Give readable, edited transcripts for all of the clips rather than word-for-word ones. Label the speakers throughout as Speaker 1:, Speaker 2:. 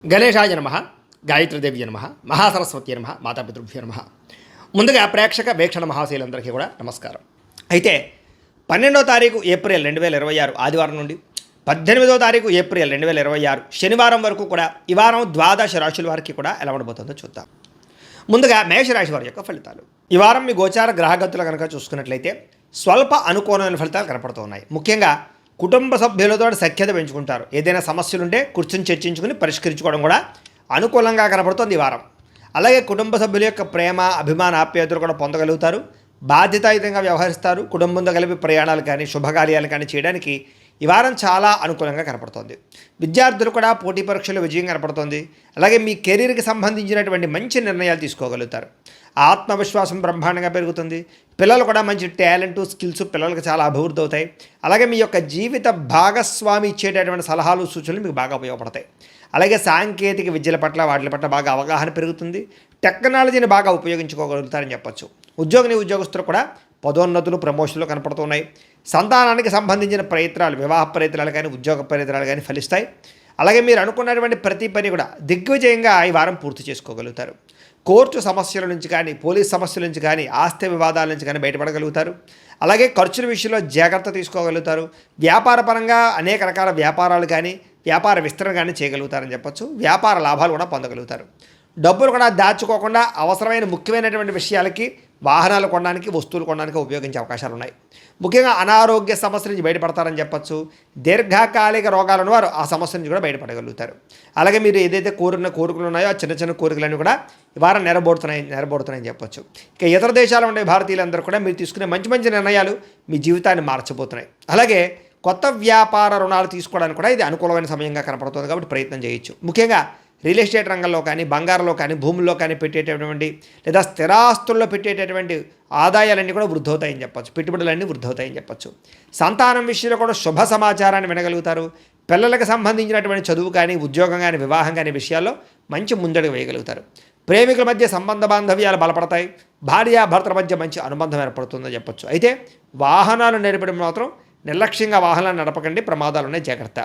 Speaker 1: గణేశాయ నమ, గాయత్రీదేవి నమ, మహాసరస్వతి నమ, మాతాపితృభ్యో నమ. ముందుగా ప్రేక్షక వీక్షణ మహాశీలందరికీ కూడా నమస్కారం. అయితే 12వ తారీఖు ఏప్రిల్ 2026 ఆదివారం నుండి 18వ తారీఖు ఏప్రిల్ 2026 శనివారం వరకు కూడా ఈ వారం ద్వాదశ రాశుల వారికి కూడా ఎలా ఉండబోతుందో చూద్దాం. ముందుగా మేషరాశి వారి యొక్క ఫలితాలు. ఈ వారం మీ గోచార గ్రహగతులు కనుక చూసుకున్నట్లయితే స్వల్ప అనుకూలమైన ఫలితాలు కనపడుతూ ఉన్నాయి. ముఖ్యంగా కుటుంబ సభ్యులతో సఖ్యత పెంచుకుంటారు. ఏదైనా సమస్యలుంటే కూర్చొని చర్చించుకుని పరిష్కరించుకోవడం కూడా అనుకూలంగా కనపడుతుంది ఈ వారం. అలాగే కుటుంబ సభ్యుల యొక్క ప్రేమ, అభిమాన, ఆప్యాయతలు కూడా పొందగలుగుతారు. బాధ్యతాయుతంగా వ్యవహరిస్తారు. కుటుంబంతో కలిపి ప్రయాణాలు కానీ శుభకార్యాలు కానీ చేయడానికి ఈ వారం చాలా అనుకూలంగా కనపడుతోంది. విద్యార్థులు కూడా పోటీ పరీక్షలు విజయం కనపడుతోంది. అలాగే మీ కెరీర్కి సంబంధించినటువంటి మంచి నిర్ణయాలు తీసుకోగలుగుతారు. ఆత్మవిశ్వాసం బ్రహ్మాండంగా పెరుగుతుంది. పిల్లలు కూడా మంచి టాలెంటు, స్కిల్స్ పిల్లలకు చాలా అభివృద్ధి అవుతాయి. అలాగే మీ యొక్క జీవిత భాగస్వామి ఇచ్చేటటువంటి సలహాలు, సూచనలు మీకు బాగా ఉపయోగపడతాయి. అలాగే సాంకేతిక విద్యల పట్ల వాటి పట్ల బాగా అవగాహన పెరుగుతుంది. టెక్నాలజీని బాగా ఉపయోగించుకోగలుగుతారని చెప్పొచ్చు. ఉద్యోగస్తులు కూడా పదోన్నతులు, ప్రమోషన్లు కనపడుతున్నాయి. సంతానానికి సంబంధించిన ప్రయత్నాలు, వివాహ ప్రయత్నాలు కానీ ఉద్యోగ ప్రయత్నాలు కానీ ఫలిస్తాయి. అలాగే మీరు అనుకున్నటువంటి ప్రతి పని కూడా దిగ్విజయంగా ఈ వారం పూర్తి చేసుకోగలుగుతారు. కోర్టు సమస్యల నుంచి కానీ, పోలీస్ సమస్యల నుంచి కానీ, ఆస్తి వివాదాల నుంచి కానీ బయటపడగలుగుతారు. అలాగే ఖర్చుల విషయంలో జాగ్రత్త తీసుకోగలుగుతారు. వ్యాపారపరంగా అనేక రకాల వ్యాపారాలు కానీ, వ్యాపార విస్తరణ కానీ చేయగలుగుతారని చెప్పొచ్చు. వ్యాపార లాభాలు కూడా పొందగలుగుతారు. డబ్బులు కూడా దాచుకోకుండా అవసరమైన ముఖ్యమైనటువంటి విషయాలకి, వాహనాలు కొనడానికి, వస్తువులు కొనడానికి ఉపయోగించే అవకాశాలు ఉన్నాయి. ముఖ్యంగా అనారోగ్య సమస్యల నుంచి బయటపడతారని చెప్పొచ్చు. దీర్ఘకాలిక రోగాలు ఉన్నవారు ఆ సమస్య నుంచి కూడా బయటపడగలుగుతారు. అలాగే మీరు ఏదైతే కోరికలు ఉన్నాయో ఆ చిన్న చిన్న కోరికలన్నీ కూడా ఈ వారం నెరబోడుతున్నాయని చెప్పొచ్చు. ఇక ఇతర దేశాల్లో ఉండే భారతీయులందరూ కూడా మీరు తీసుకునే మంచి మంచి నిర్ణయాలు మీ జీవితాన్ని మార్చబోతున్నాయి. అలాగే కొత్త వ్యాపార రుణాలు తీసుకోవడానికి కూడా ఇది అనుకూలమైన సమయంగా కనపడుతుంది. కాబట్టి ప్రయత్నం చేయొచ్చు. ముఖ్యంగా రియల్ ఎస్టేట్ రంగంలో కానీ, బంగారంలో కానీ, భూముల్లో కానీ పెట్టేటటువంటి లేదా స్థిరాస్తుల్లో పెట్టేటటువంటి ఆదాయాలన్నీ కూడా వృద్ధవుతాయని చెప్పొచ్చు. పెట్టుబడులన్నీ వృద్ధవుతాయని చెప్పొచ్చు. సంతానం విషయంలో కూడా శుభ సమాచారాన్ని వినగలుగుతారు. పిల్లలకు సంబంధించినటువంటి చదువు కానీ, ఉద్యోగం కానీ, వివాహం కానీ విషయాల్లో మంచి ముందడుగు వేయగలుగుతారు. ప్రేమికుల మధ్య సంబంధ బాంధవ్యాలు బలపడతాయి. భార్యాభర్తల మధ్య మంచి అనుబంధం ఏర్పడుతుందని చెప్పొచ్చు. అయితే వాహనాలు నడిపడం మాత్రం నిర్లక్ష్యంగా వాహనాలు నడపకండి, ప్రమాదాలు ఉన్నాయి, జాగ్రత్త.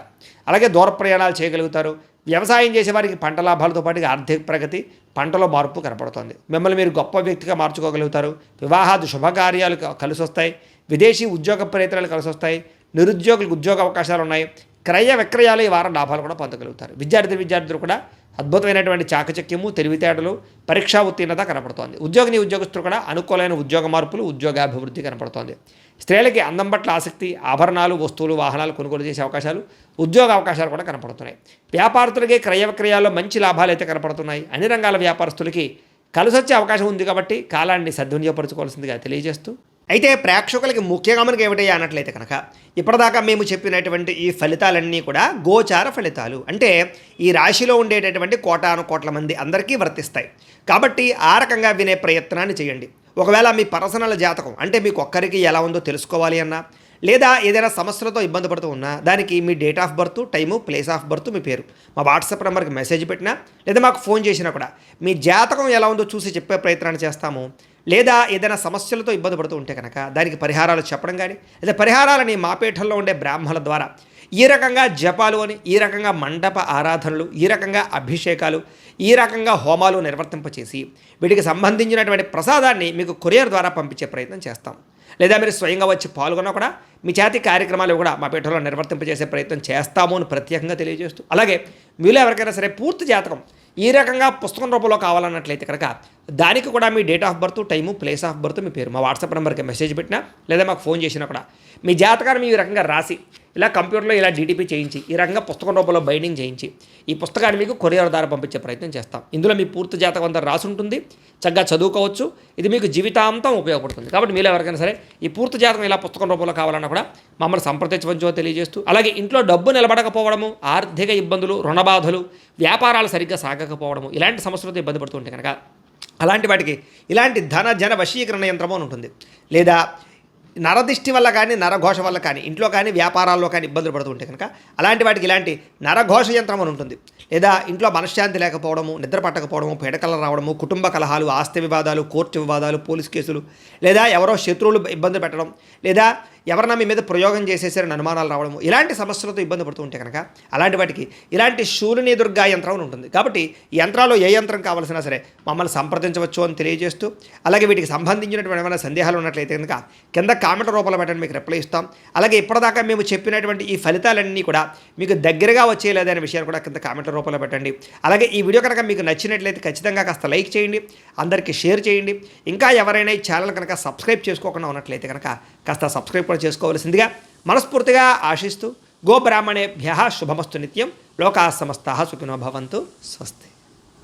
Speaker 1: అలాగే దూర ప్రయాణాలు చేయగలుగుతారు. వ్యవసాయం చేసేవారికి పంట లాభాలతో పాటు ఆర్థిక ప్రగతి, పంటలో మార్పు కనపడుతుంది. మిమ్మల్ని మీరు గొప్ప వ్యక్తిగా మార్చుకోగలుగుతారు. వివాహాది శుభకార్యాలు కలిసి వస్తాయి. విదేశీ ఉద్యోగ ప్రయత్నాలు కలిసి వస్తాయి. నిరుద్యోగులకు ఉద్యోగ అవకాశాలు ఉన్నాయి. క్రయ విక్రయాలు ఈ వారం లాభాలు కూడా పొందగలుగుతారు. విద్యార్థులు కూడా అద్భుతమైనటువంటి చాకచక్యము, తెలివితేటలు, పరీక్షా ఉత్తీర్ణత కనపడుతోంది. ఉద్యోగస్తులు కూడా అనుకూలమైన ఉద్యోగ మార్పులు, ఉద్యోగాభివృద్ధి కనపడుతోంది. స్త్రీలకి అందం పట్ల ఆసక్తి, ఆభరణాలు, వస్తువులు, వాహనాలు కొనుగోలు చేసే అవకాశాలు, ఉద్యోగ అవకాశాలు కూడా కనపడుతున్నాయి. వ్యాపారస్తులకి క్రయ విక్రయాల్లో మంచి లాభాలు అయితే కనపడుతున్నాయి. అన్ని రంగాల వ్యాపారస్తులకి కలిసి వచ్చే అవకాశం ఉంది. కాబట్టి కాలాన్ని సద్వినియోగపరచుకోవాల్సిందిగా తెలియజేస్తూ, అయితే ప్రేక్షకులకి ముఖ్యంగా మనకి ఏమిటయ్యా అన్నట్లయితే కనుక ఇప్పటిదాకా మేము చెప్పినటువంటి ఈ ఫలితాలన్నీ కూడా గోచార ఫలితాలు. అంటే ఈ రాశిలో ఉండేటటువంటి కోటాను మంది అందరికీ వర్తిస్తాయి. కాబట్టి ఆ రకంగా వినే ప్రయత్నాన్ని చేయండి. ఒకవేళ మీ పర్సనల్ జాతకం అంటే మీకు ఒక్కరికి ఎలా ఉందో తెలుసుకోవాలి అన్నా, లేదా ఏదైనా సమస్యలతో ఇబ్బంది పడుతూ ఉన్నా దానికి మీ date of birth, time, place of birth, మీ పేరు మా వాట్సాప్ నెంబర్కి మెసేజ్ పెట్టినా లేదా మాకు ఫోన్ చేసినా కూడా మీ జాతకం ఎలా ఉందో చూసి చెప్పే ప్రయత్నాన్ని చేస్తాము. లేదా ఏదైనా సమస్యలతో ఇబ్బంది పడుతూ ఉంటే కనుక దానికి పరిహారాలు చెప్పడం కానీ, లేదా పరిహారాలని మా పీఠంలో ఉండే బ్రాహ్మణుల ద్వారా ఈ రకంగా జపాలు అని, ఈ రకంగా మండప ఆరాధనలు, ఈ రకంగా అభిషేకాలు, ఈ రకంగా హోమాలు నిర్వర్తింపచేసి వీటికి సంబంధించినటువంటి ప్రసాదాన్ని మీకు కొరియర్ ద్వారా పంపించే ప్రయత్నం చేస్తాం. లేదా మీరు స్వయంగా వచ్చి పాల్గొన్నా కూడా మీ చేతి కార్యక్రమాలు కూడా మా పీఠంలో నిర్వర్తింపజేసే ప్రయత్నం చేస్తాము అని ప్రత్యేకంగా తెలియజేస్తూ, అలాగే మీలో ఎవరికైనా సరే పూర్తి జాతకం ఈ రకంగా పుస్తకం రూపంలో కావాలన్నట్లయితే కనుక దానికి కూడా మీ date of birth, time, place of birth, మీ పేరు మా వాట్సాప్ నెంబర్కి మెసేజ్ పెట్టినా లేదా మాకు ఫోన్ చేసినా కూడా మీ జాతకాన్ని ఈ రకంగా రాసి ఇలా కంప్యూటర్లో ఇలా డీటీపీ చేయించి ఈ రకంగా పుస్తకం రూపంలో బైండింగ్ చేయించి ఈ పుస్తకాన్ని మీకు కొరియర్ ద్వారా పంపించే ప్రయత్నం చేస్తాం. ఇందులో మీ పూర్తి జాతకం అంతా రాసి ఉంటుంది. చక్కగా చదువుకోవచ్చు. ఇది మీకు జీవితాంతం ఉపయోగపడుతుంది. కాబట్టి మీరు ఎవరికైనా సరే ఈ పూర్తి జాతకం ఇలా పుస్తకం రూపంలో కావాలన్నా కూడా మమ్మల్ని సంప్రదించవచ్చో తెలియజేస్తూ, అలాగే ఇంట్లో డబ్బు నిలబడకపోవడము, ఆర్థిక ఇబ్బందులు, రుణబాధలు, వ్యాపారాలు సరిగ్గా సాగకపోవడము, ఇలాంటి సమస్యలతో ఇబ్బంది పడుతుంటే కనుక అలాంటి వాటికి ఇలాంటి ధన జన వశీకరణ యంత్రము అని ఉంటుంది. లేదా నరదిష్టి వల్ల కానీ, నరఘోష వల్ల కానీ, ఇంట్లో కానీ వ్యాపారాల్లో కానీ ఇబ్బందులు పడుతుంటే కనుక అలాంటి వాటికి ఇలాంటి నరఘోష యంత్రం అని ఉంటుంది. లేదా ఇంట్లో మనశ్శాంతి లేకపోవడము, నిద్ర పట్టకపోవడము, పీడకలు రావడము, కుటుంబ కలహాలు, ఆస్తి వివాదాలు, కోర్టు వివాదాలు, పోలీస్ కేసులు, లేదా ఎవరో శత్రువులు ఇబ్బంది పెట్టడం, లేదా ఎవరన్నా మీ మీద ప్రయోగం చేసేసారని అనుమానాలు రావడము, ఇలాంటి సమస్యలతో ఇబ్బంది పడుతూ ఉంటే కనుక అలాంటి వాటికి ఇలాంటి శూలిని దుర్గా యంత్రం ఉంటుంది. కాబట్టి ఈ యంత్రాల్లో ఏ యంత్రం కావాల్సినా సరే మమ్మల్ని సంప్రదించవచ్చు అని తెలియజేస్తూ, అలాగే వీటికి సంబంధించినటువంటి ఏమైనా సందేహాలు ఉన్నట్లయితే కనుక కింద కామెంట్ రూపంలో పెట్టండి, మీకు రిప్లై ఇస్తాం. అలాగే ఇప్పటిదాకా మేము చెప్పినటువంటి ఈ ఫలితాలన్నీ కూడా మీకు దగ్గరగా వచ్చేయలేదనే విషయాన్ని కూడా కింద కామెంట్ రూపంలో పెట్టండి. అలాగే ఈ వీడియో కనుక మీకు నచ్చినట్లయితే ఖచ్చితంగా కాస్త లైక్ చేయండి, అందరికీ షేర్ చేయండి. ఇంకా ఎవరైనా ఈ ఛానల్ కనుక సబ్స్క్రైబ్ చేసుకోకుండా ఉన్నట్లయితే కనుక కాస్త సబ్స్క్రైబ్ కూడా చేసుకోవాల్సిందిగా మనస్ఫూర్తిగా ఆశిస్తూ, గోబ్రాహ్మణేభ్యః శుభమస్తు నిత్యం, లోకాः సమస్తాः సుఖినో భవంతు. స్వస్తి.